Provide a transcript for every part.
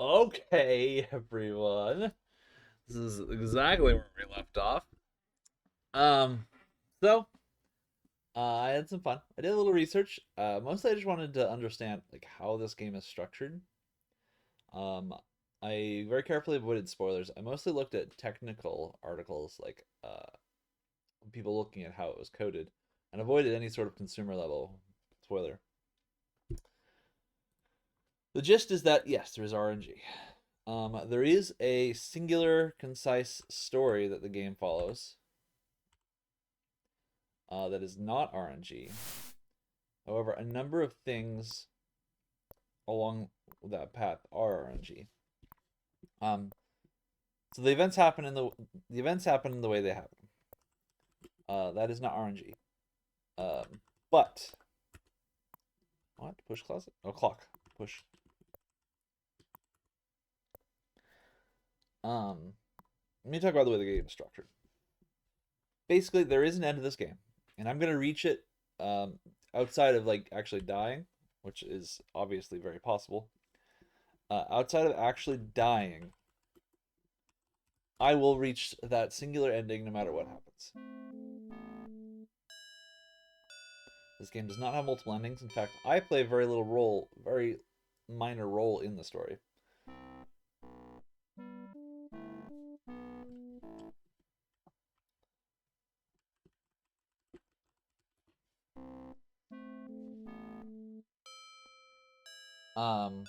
Okay, everyone. This is exactly where we left off. Um, so I had some fun. I did a little research. Mostly I just wanted to understand like how this game is structured. Um, I very carefully avoided spoilers. I mostly looked at technical articles, like people looking at how it was coded, and avoided any sort of consumer level spoiler. The gist is that yes, there is RNG. There is a singular, concise story that the game follows that is not RNG. However, a number of things along that path are RNG. Um, so the events happen in the way they happen. That is not RNG. But what push closet? Oh, clock push. Let me talk about the way the game is structured. Basically, there is an end to this game, and I'm gonna reach it um, outside of like actually dying, which is obviously very possible. Outside of actually dying, I will reach that singular ending no matter what happens. This game does not have multiple endings. In fact, I play a very minor role in the story. Um,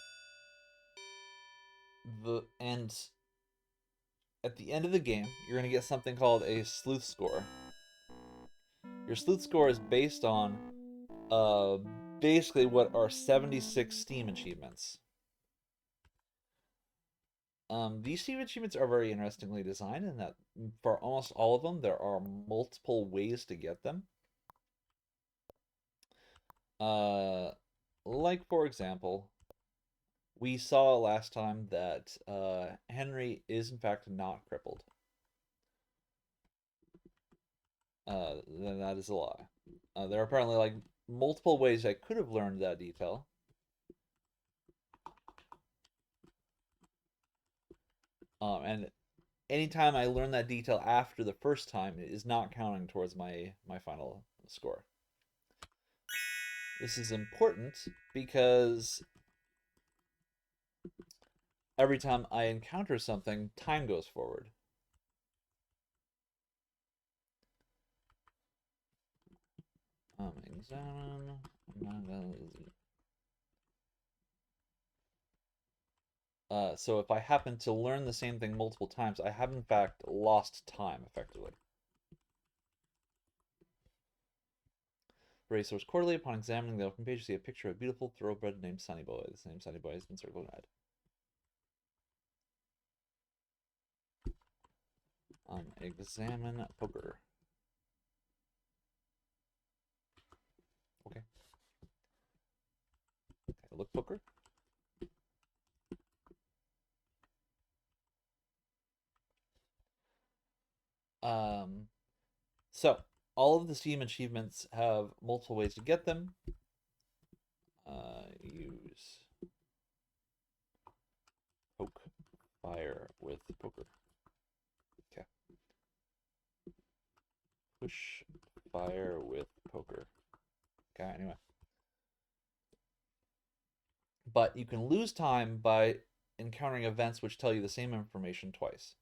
the and At the end of the game, you're gonna get something called a sleuth score. Your sleuth score is based on uh, basically what are 76 Steam achievements. These Steam achievements are very interestingly designed in that for almost all of them, there are multiple ways to get them. Uh, like, for example, we saw last time that Henry is in fact not crippled. Then that is a lie. There are apparently like multiple ways I could have learned that detail. And anytime I learn that detail after the first time, it is not counting towards my final score. This is important because every time I encounter something, time goes forward. Examine. So if I happen to learn the same thing multiple times, I have in fact lost time effectively. Racehorse Quarterly. Upon examining the open page, you see a picture of a beautiful thoroughbred named Sunny Boy. This name Sunny Boy has been circled in red. Examine poker. Okay. Look poker. Um, so all of the Steam achievements have multiple ways to get them. Use poke fire with poker. Okay. Push fire with poker. Okay, anyway. But you can lose time by encountering events which tell you the same information twice.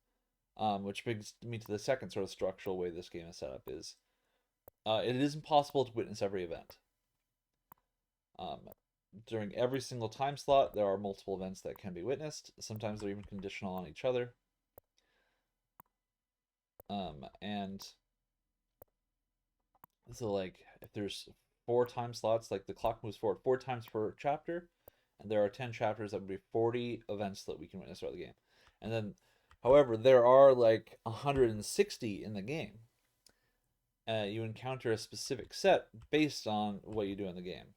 Which brings me to the second sort of structural way this game is set up is it is impossible to witness every event. Um, During every single time slot, there are multiple events that can be witnessed. Sometimes they're even conditional on each other. And so, like, if there's 4 time slots, like the clock moves forward 4 times per chapter, and there are 10 chapters, that would be 40 events that we can witness throughout the game. And then, however, there are like 160 in the game. You encounter a specific set based on what you do in the game.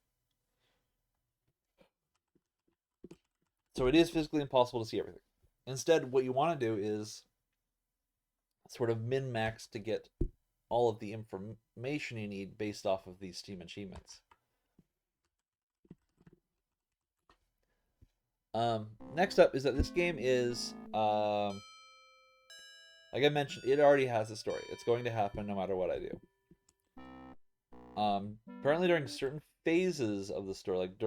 So it is physically impossible to see everything. Instead, what you want to do is sort of min max to get all of the information you need based off of these Steam achievements. Next up is that this game is, like I mentioned, it already has a story. It's going to happen no matter what I do. Apparently during certain phases of the story, like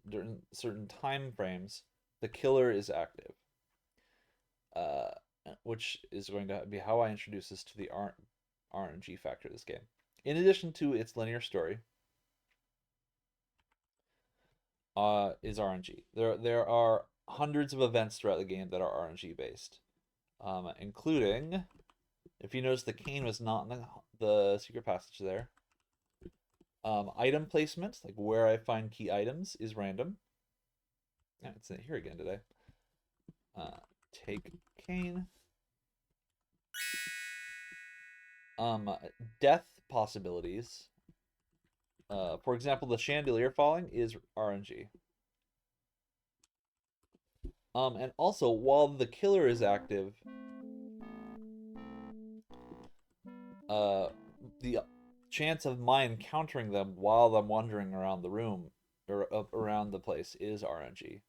during certain time frames, the killer is active. Uh, which is going to be how I introduce this to the RNG factor of this game. In addition to its linear story, is RNG. There are hundreds of events throughout the game that are RNG based, including, if you notice, the cane was not in the secret passage there. Item placement, like where I find key items, is random. Yeah, it's in here again today. Take cane. Death possibilities. For example, the chandelier falling is RNG. And also, while the killer is active, the chance of my encountering them while I'm wandering around the room or around the place is RNG.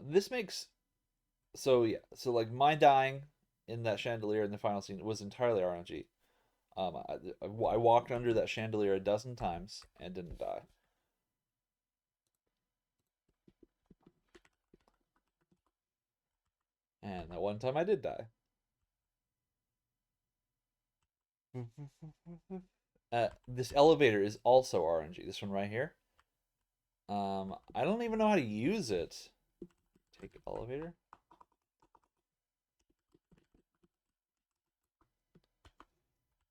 This makes so yeah, so like my dying in that chandelier in the final scene was entirely RNG. I walked under that chandelier a dozen times and didn't die. And that one time I did die. This elevator is also RNG. This one right here. I don't even know how to use it. Take elevator.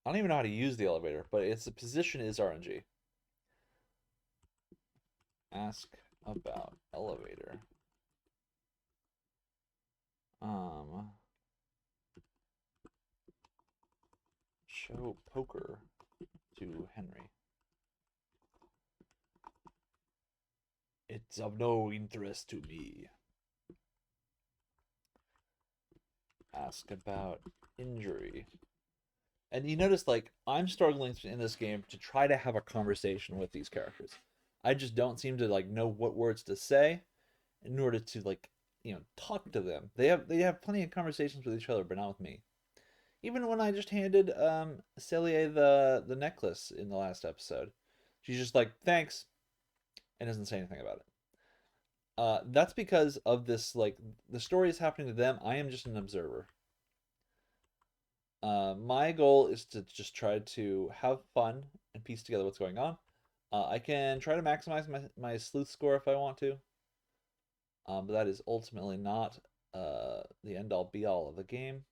I don't even know how to use the elevator, but its position is RNG. Ask about elevator. Um, Show poker to Henry. It's of no interest to me. Ask about injury. And you notice, like, I'm struggling in this game to try to have a conversation with these characters. I just don't seem to, like, know what words to say in order to, like, talk to them. They have plenty of conversations with each other, but not with me. Even when I just handed Celia the necklace in the last episode, she's just like, thanks, and doesn't say anything about it. That's because of this, like, the story is happening to them. I am just an observer. My goal is to just try to have fun and piece together what's going on. I can try to maximize my sleuth score if I want to, but that is ultimately not the end all be all of the game.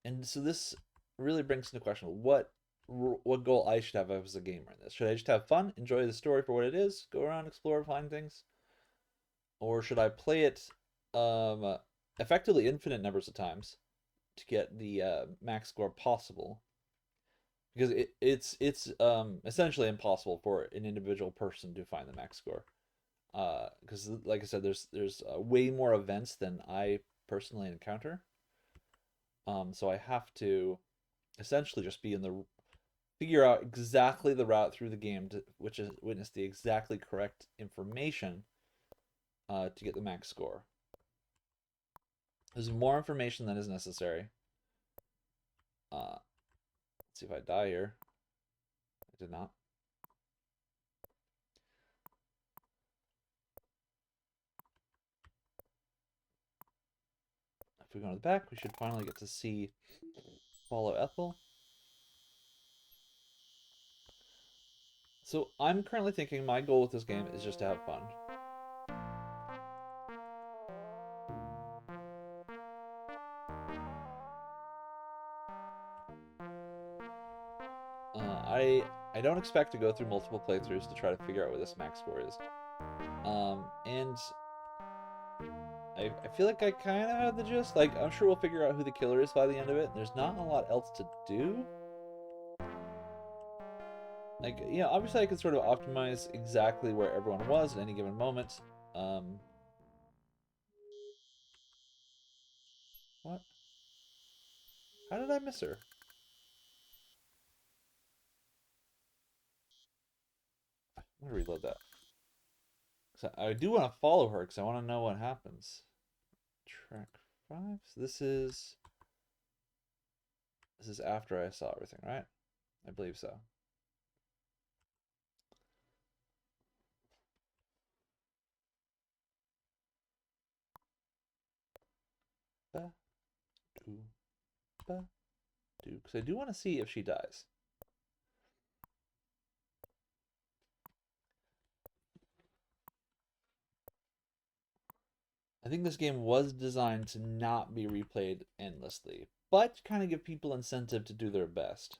And so this really brings into question what goal I should have as a gamer in this. Should I just have fun, enjoy the story for what it is, go around, explore, find things, or should I play it um, effectively infinite numbers of times to get the max score possible? Because it's essentially impossible for an individual person to find the max score. Because like I said, there's way more events than I personally encounter. So I have to essentially just be in the figure out exactly the route through the game to which is witness the exactly correct information to get the max score. There's more information than is necessary. Let's see if I die here. I did not. If we go to the back, we should finally get to see follow Ethel. So I'm currently thinking my goal with this game is just to have fun. I don't expect to go through multiple playthroughs to try to figure out what this max score is. And I feel like I kind of have the gist. Like, I'm sure we'll figure out who the killer is by the end of it. There's not a lot else to do. Like, obviously I could sort of optimize exactly where everyone was at any given moment. What? How did I miss her? I'm gonna reload that. So I do want to follow her because I want to know what happens. Track 5. So this is after I saw everything, right? I believe so. Ba, do, ba, do. Because I do want to see if she dies. I think this game was designed to not be replayed endlessly, but kind of give people incentive to do their best.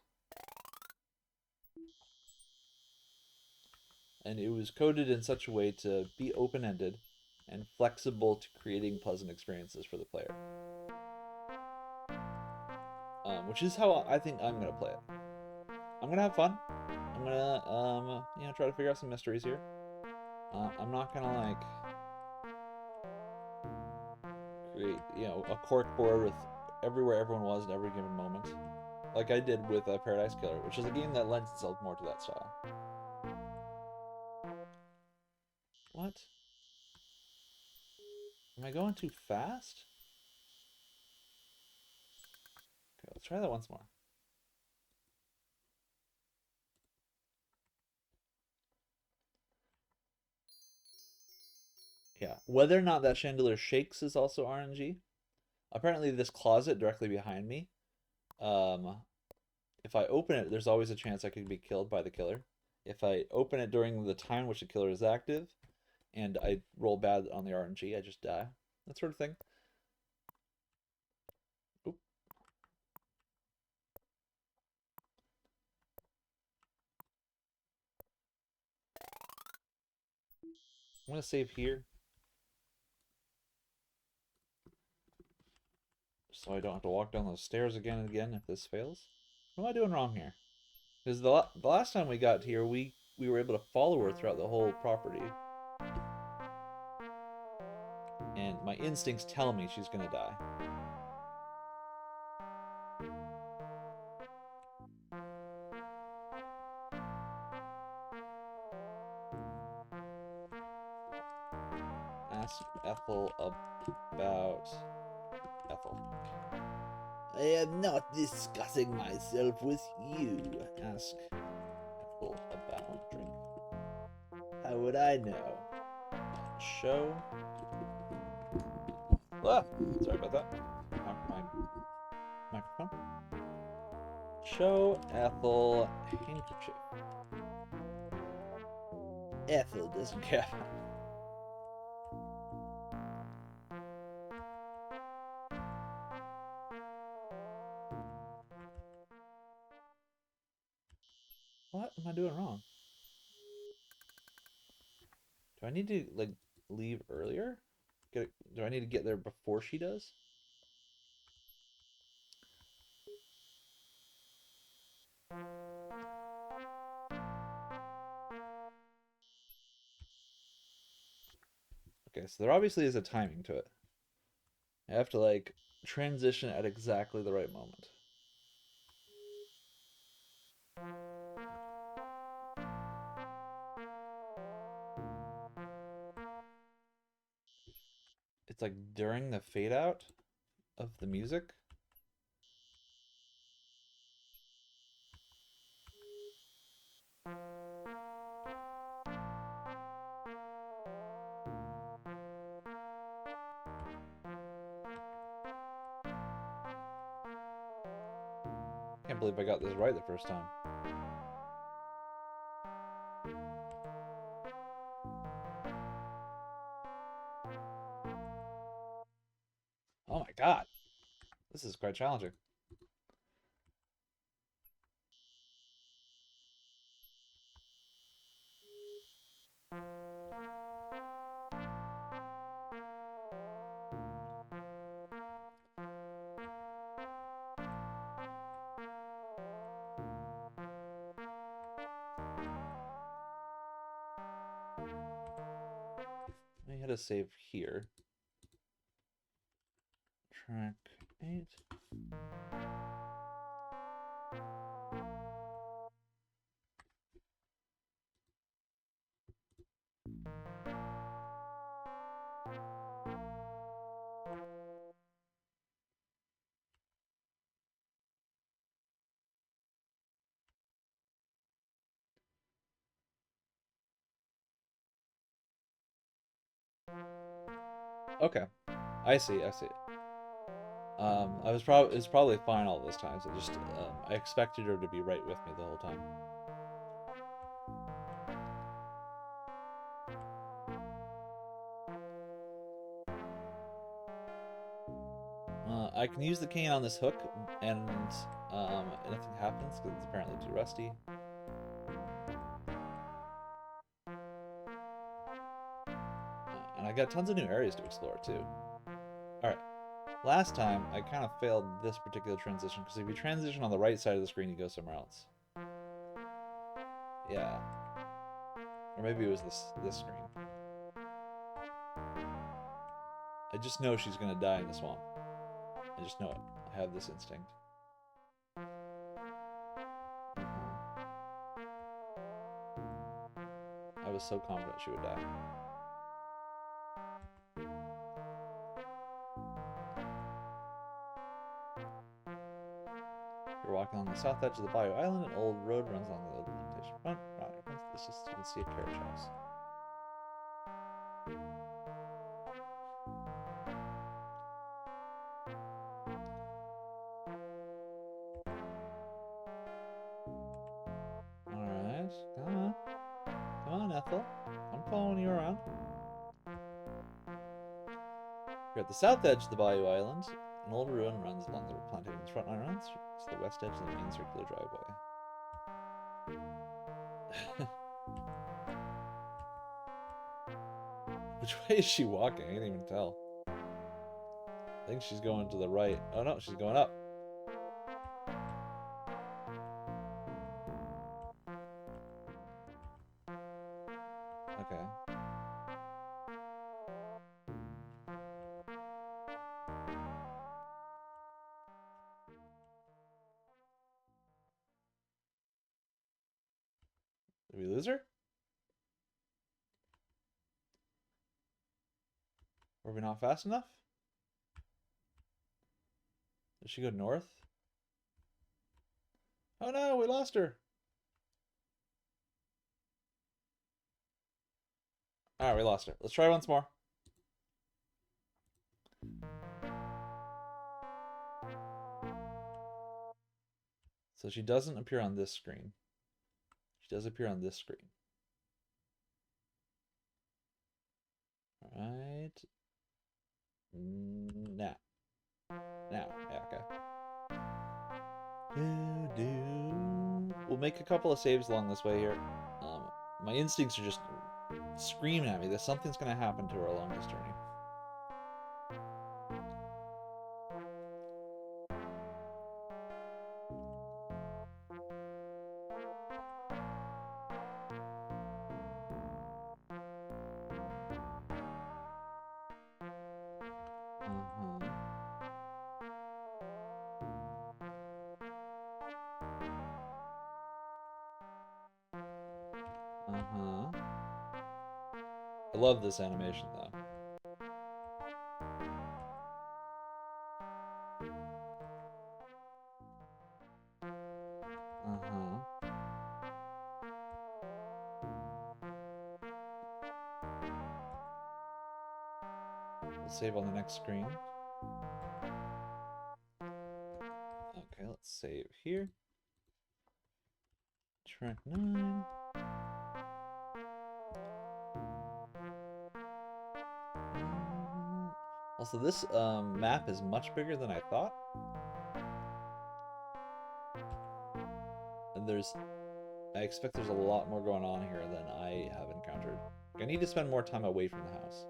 And it was coded in such a way to be open-ended and flexible to creating pleasant experiences for the player. Which is how I think I'm gonna play it. I'm gonna have fun. I'm gonna try to figure out some mysteries here. I'm not gonna like create a cork board with everywhere everyone was at every given moment, like I did with Paradise Killer, which is a game that lends itself more to that style. What? Am I going too fast? Okay, let's try that once more. Yeah, whether or not that chandelier shakes is also RNG. Apparently, this closet directly behind me, um, if I open it, there's always a chance I could be killed by the killer. If I open it during the time which the killer is active, and I roll bad on the RNG, I just die. That sort of thing. Oop. I'm gonna save here, so I don't have to walk down those stairs again and again if this fails. What am I doing wrong here? Because the last time we got here, we were able to follow her throughout the whole property. And my instincts tell me she's gonna die. Ask Ethel about Ethel. I am not discussing myself with you. Ask Ethel about drink. How would I know? Show. Ah, sorry about that. My microphone. Show Ethel handkerchief. Ethel doesn't care. What am I doing wrong? Do I need to like leave earlier? Do I need to get there before she does? Okay, so there obviously is a timing to it. I have to like transition at exactly the right moment. It's like during the fade out of the music. Can't believe I got this right the first time. Oh my god. This is quite challenging. hit a save here. Track 8. Okay, I see. It's probably fine all those times. I expected her to be right with me the whole time. I can use the cane on this hook, and nothing happens because it's apparently too rusty. And I got tons of new areas to explore too. Alright, last time I kind of failed this particular transition because if you transition on the right side of the screen, you go somewhere else. Yeah. Or maybe it was this screen. I just know she's gonna die in the swamp. I just know it. I have this instinct. I was so confident she would die. You're walking along the south edge of the Bayou Island. An old road runs along the old plantation front. This is, you can see a carriage house. Alright, come on. Come on, Ethel. I'm following you around. You're at the south edge of the Bayou Island. An old ruin runs along the plantation's front line to the west edge of the main circular driveway. Which way is she walking? I can't even tell. I think she's going to the right. Oh no, she's going up. Okay. Did we lose her? Were we not fast enough? Did she go north? Oh no, we lost her. Alright, we lost her. Let's try once more. So she doesn't appear on this screen. She does appear on this screen. Alright. Now. Yeah, okay. We'll make a couple of saves along this way here. My instincts are just screaming at me that something's going to happen to her along this journey. I love this animation though. We'll save on the next screen. Okay, let's save here. Track 9. Also, this map is much bigger than I thought. And I expect there's a lot more going on here than I have encountered. I need to spend more time away from the house.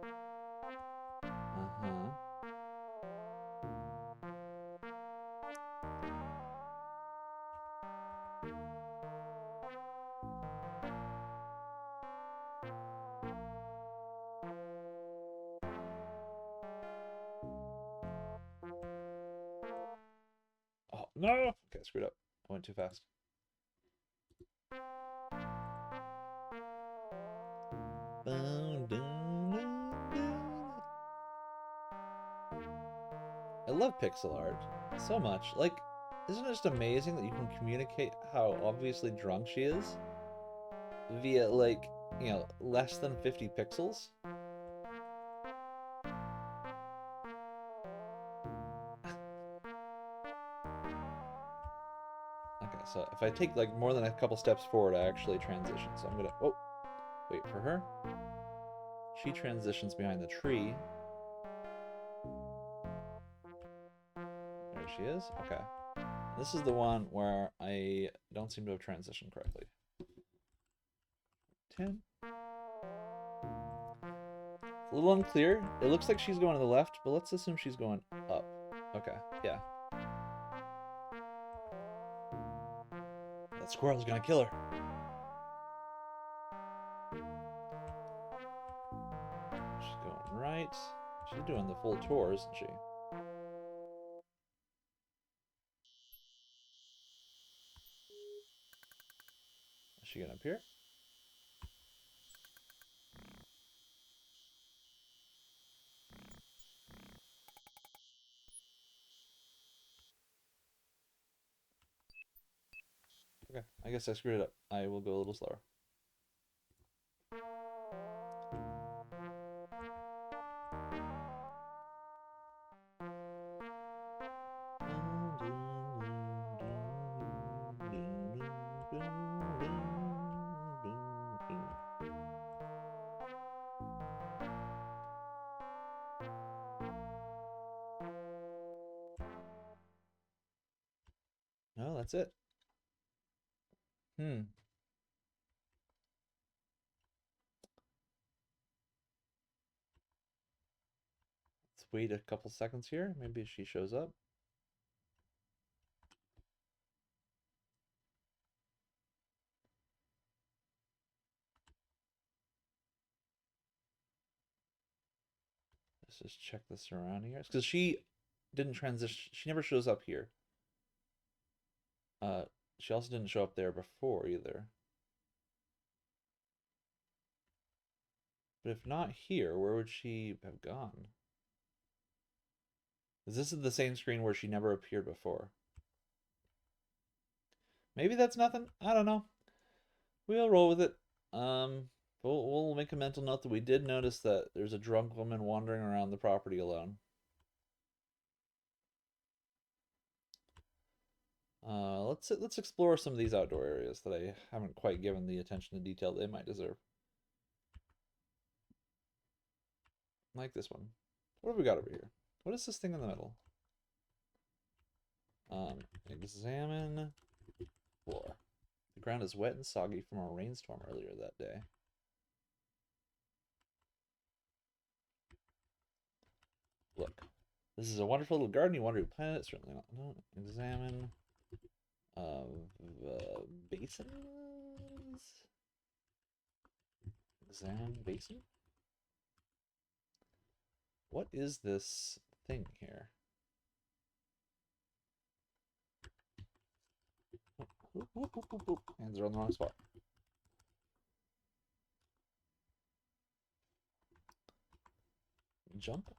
No! Okay, screwed up. I went too fast. I love pixel art so much. Like, isn't it just amazing that you can communicate how obviously drunk she is via, like, you know, less than 50 pixels? Okay, so if I take, like, more than a couple steps forward, I actually transition. So I'm gonna... Oh, wait for her. She transitions behind the tree. There she is. Okay. This is the one where I don't seem to have transitioned correctly. 10. It's a little unclear. It looks like she's going to the left, but let's assume she's going up. Okay, yeah. That squirrel's gonna kill her. She's going right. She's doing the full tour, isn't she? Is she gonna appear? Okay, I guess I screwed it up. I will go a little slower. No, that's it. Hmm. Let's wait a couple seconds here. Maybe she shows up. Let's just check the surrounding areas. Because she didn't transition. She never shows up here. Uh, she also didn't show up there before either. But if not here, where would she have gone? Is this the same screen where she never appeared before? Maybe that's nothing. I don't know. We'll roll with it. We'll make a mental note that we did notice that there's a drunk woman wandering around the property alone. Let's explore some of these outdoor areas that I haven't quite given the attention to detail they might deserve. Like this one. What have we got over here? What is this thing in the middle? Examine floor. The ground is wet and soggy from a rainstorm earlier that day. Look, this is a wonderful little garden. You wonder who planted it? Certainly not. No. Examine basins. Examine basin. What is this thing here? Whoop, whoop, whoop, whoop, whoop. Hands are on the wrong spot. Jump.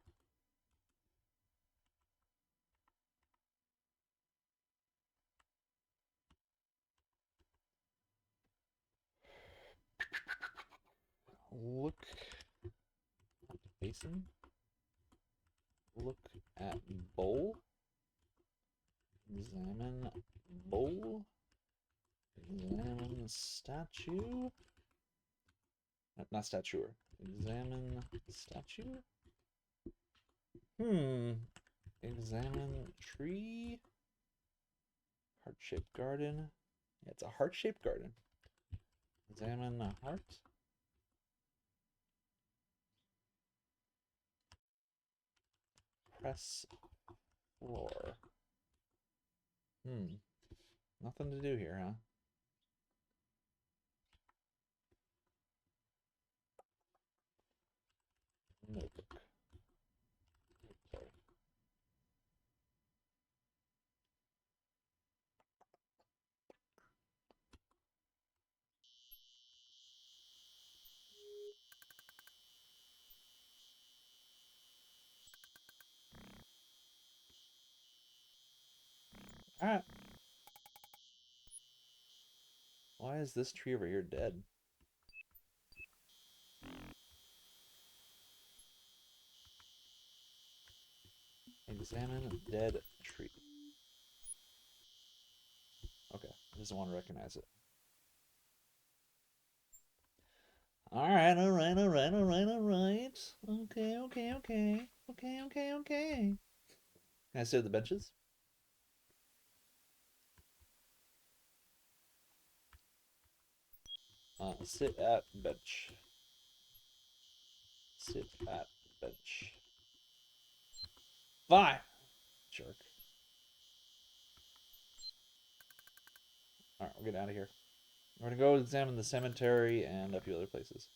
Look at basin. Look at bowl. Examine bowl. Examine statue. Not statuer. Examine statue. Examine tree. Heart-shaped garden. Yeah, it's a heart-shaped garden. Examine a heart. Press floor. Nothing to do here, huh? Notebook. Sorry. Alright. Why is this tree over here dead? Examine dead tree. Okay, I just want to recognize it. Alright, alright, alright, alright, alright. Okay, okay, okay. Okay, okay, okay. Can I sit at the benches? Sit at bench. Sit at bench. Fine! Jerk. Alright, we'll get out of here. We're gonna go examine the cemetery and a few other places.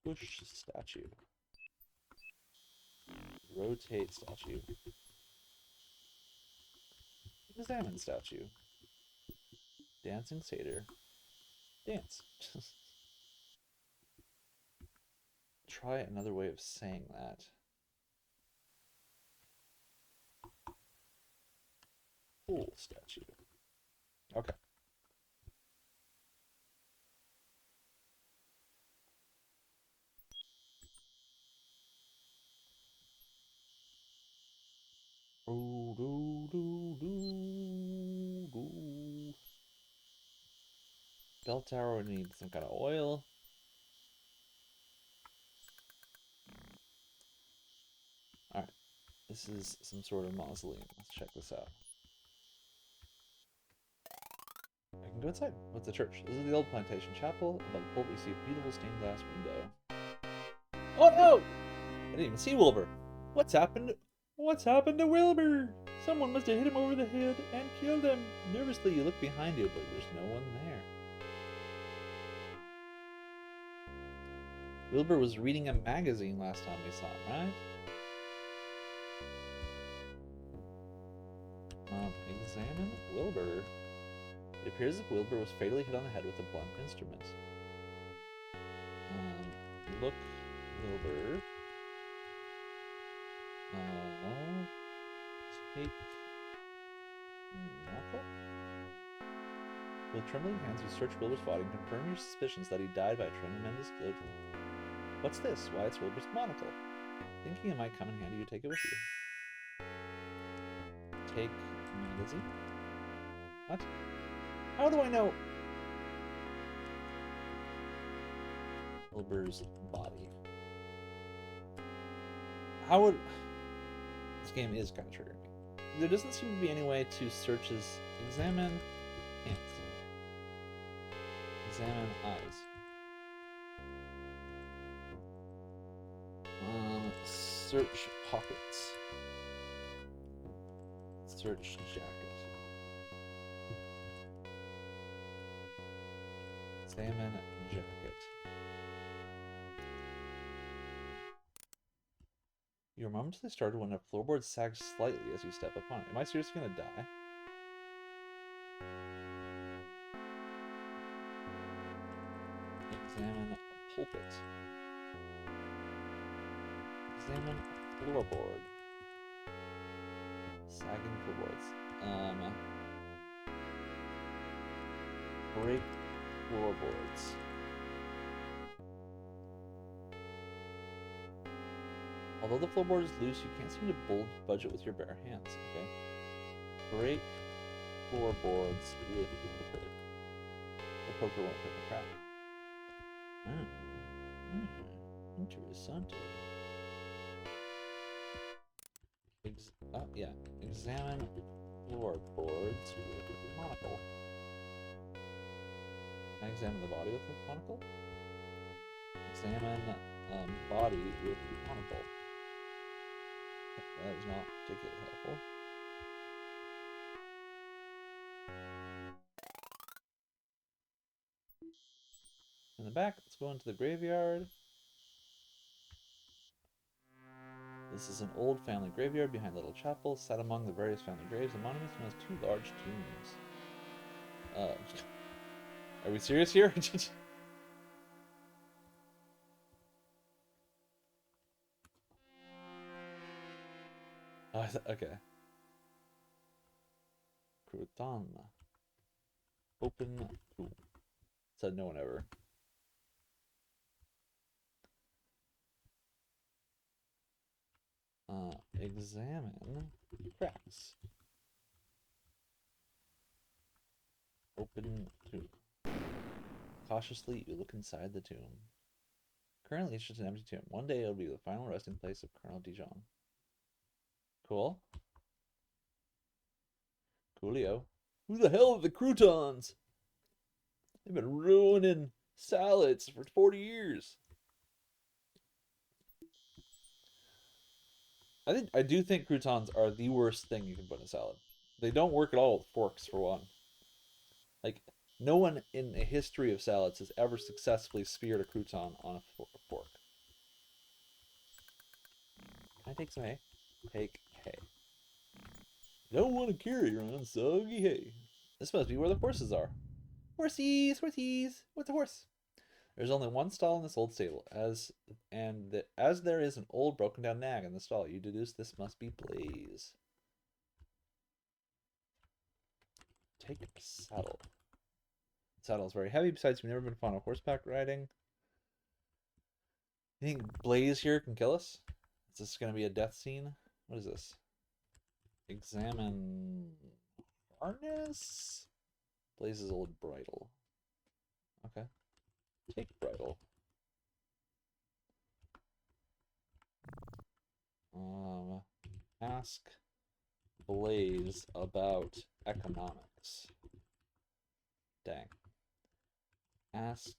Push statue. Rotate statue. Examine statue. Dancing satyr. Dance. Try another way of saying that. Pool statue. Okay. Do, do, do, do, do. Bell tower would need some kind of oil. Alright. This is some sort of mausoleum. Let's check this out. I can go inside. What's the church? This is the old plantation chapel. Above the pulpit, you see a beautiful stained glass window. Oh no! I didn't even see Wilbur. What's happened? What's happened to Wilbur? Someone must have hit him over the head and killed him. Nervously, you look behind you, but there's no one there. Wilbur was reading a magazine last time we saw him, right? Examine Wilbur. It appears that Wilbur was fatally hit on the head with a blunt instrument. Look, Wilbur. Take knuckle? With trembling hands, you search Wilbur's body and confirm your suspicions that he died by a tremendous blow to the... What's this? Why, it's Wilbur's monocle. Thinking it might come in handy, you take it with you. Take magazine? What? How do I know? Wilbur's body. How would... This game is kind of triggering me. There doesn't seem to be any way to search his... Examine hands. Examine eyes. Search pockets. Search jacket. Examine jacket. You are momentarily startled when a floorboard sags slightly as you step upon it. Am I seriously gonna die? Examine pulpit. Examine floorboard. Sagging floorboards. Break floorboards. Although the floorboard is loose, you can't seem to budge it with your bare hands. Okay. Break floorboards with the poker. The poker won't pick a crack. Interessante. Yeah. Examine floorboards with the monocle. Can I examine the body with the monocle? Examine body with the monocle. That is not particularly helpful. In the back, let's go into the graveyard. This is an old family graveyard behind a little chapel. Set among the various family graves, the monument has two large tombs. Are we serious here? Okay. Crouton. Open. Ooh. Said no one ever. Examine cracks. Open tomb. Cautiously, you look inside the tomb. Currently, it's just an empty tomb. One day, it'll be the final resting place of Colonel Dijon. Cool. Coolio. Who the hell are the croutons? They've been ruining salads for 40 years. I do think croutons are the worst thing you can put in a salad. They don't work at all with forks, for one. Like, no one in the history of salads has ever successfully speared a crouton on a fork. Can I take some hay? Take hay. Don't want to carry around soggy hay. This must be where the horses are. Horsies, horsies. What's a horse? There's only one stall in this old stable, as there is an old broken down nag in the stall, you deduce this must be Blaze. Take saddle. Saddle is very heavy. Besides, you've never been fond of horseback riding. You think Blaze here can kill us? Is this going to be a death scene? What is this? Examine harness. Blaze's old bridle. Okay. Take bridle. Ask Blaze about economics. Dang. Ask,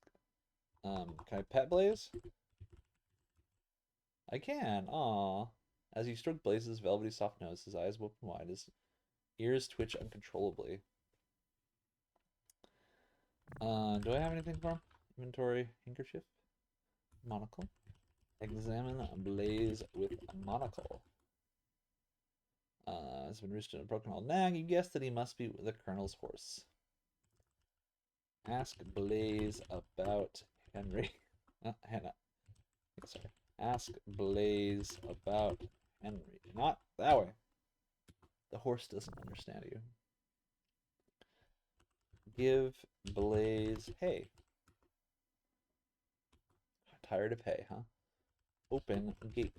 can I pet Blaze? I can, aw. As you stroke Blaze's velvety soft nose, his eyes open wide, his ears twitch uncontrollably. Do I have anything for him? Inventory, handkerchief, monocle. Examine Blaze with a monocle. Has been roosted in a broken old nag. You guessed that he must be the colonel's horse. Ask Blaze about Henry. Hannah. Sorry. Ask Blaze about Henry. Not that way. The horse doesn't understand you. Give Blaze hay. Tired of hay, huh? Open gate.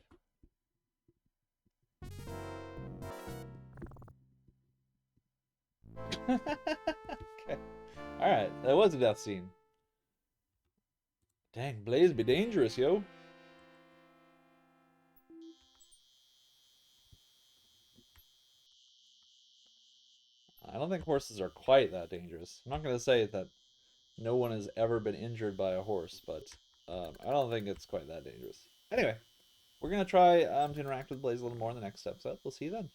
Okay. Alright, that was a death scene. Dang, Blaze be dangerous, yo. I don't think horses are quite that dangerous. I'm not going to say that no one has ever been injured by a horse, but I don't think it's quite that dangerous. Anyway, we're going to try to interact with Blaze a little more in the next episode. We'll see you then.